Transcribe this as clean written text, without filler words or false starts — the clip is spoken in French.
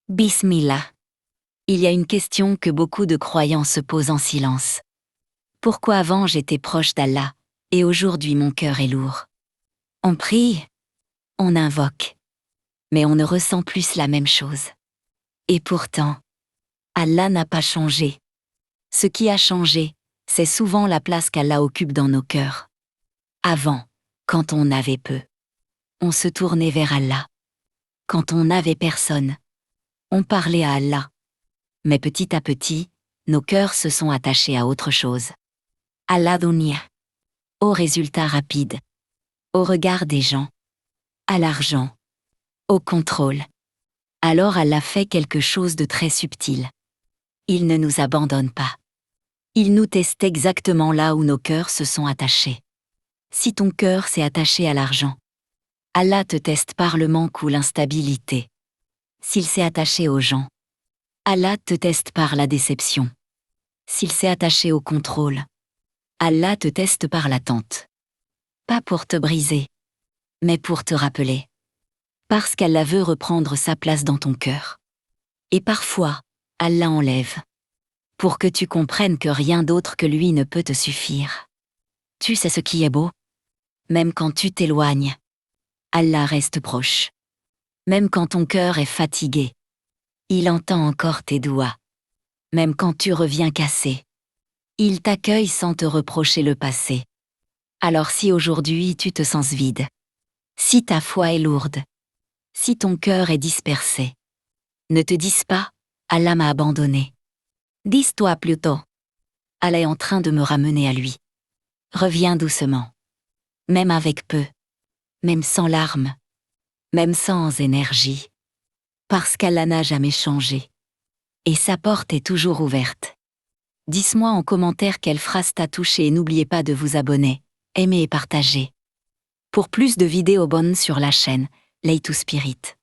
Bismillah. Il y a une question que beaucoup de croyants se posent en silence. Pourquoi avant j'étais proche d'Allah, et aujourd'hui mon cœur est lourd? On prie, on invoque, mais on ne ressent plus la même chose. Et pourtant, Allah n'a pas changé. Ce qui a changé, c'est souvent la place qu'Allah occupe dans nos cœurs. Avant, quand on avait peu, on se tournait vers Allah. Quand on n'avait personne, on parlait à Allah. Mais petit à petit, nos cœurs se sont attachés à autre chose. À la dunya, aux résultats rapides, au regard des gens, à l'argent, au contrôle. Alors Allah fait quelque chose de très subtil. Il ne nous abandonne pas. Il nous teste exactement là où nos cœurs se sont attachés. Si ton cœur s'est attaché à l'argent, Allah te teste par le manque ou l'instabilité. S'il s'est attaché aux gens, Allah te teste par la déception. S'il s'est attaché au contrôle, Allah te teste par l'attente. Pas pour te briser, mais pour te rappeler. Parce qu'Allah veut reprendre sa place dans ton cœur. Et parfois, Allah enlève. Pour que tu comprennes que rien d'autre que lui ne peut te suffire. Tu sais ce qui est beau? Même quand tu t'éloignes, Allah reste proche. Même quand ton cœur est fatigué, il entend encore tes doigts. Même quand tu reviens cassé, il t'accueille sans te reprocher le passé. Alors si aujourd'hui tu te sens vide, si ta foi est lourde, si ton cœur est dispersé, ne te dis pas « Allah m'a abandonné ». Dis-toi plutôt « Allah est en train de me ramener à lui ». Reviens doucement, même avec peu, même sans larmes, même sans énergie, parce qu'Allah n'a jamais changé. Et sa porte est toujours ouverte. Dis-moi en commentaire quelle phrase t'a touché et n'oubliez pas de vous abonner, aimer et partager. Pour plus de vidéos bonnes sur la chaîne Lay to Spirit.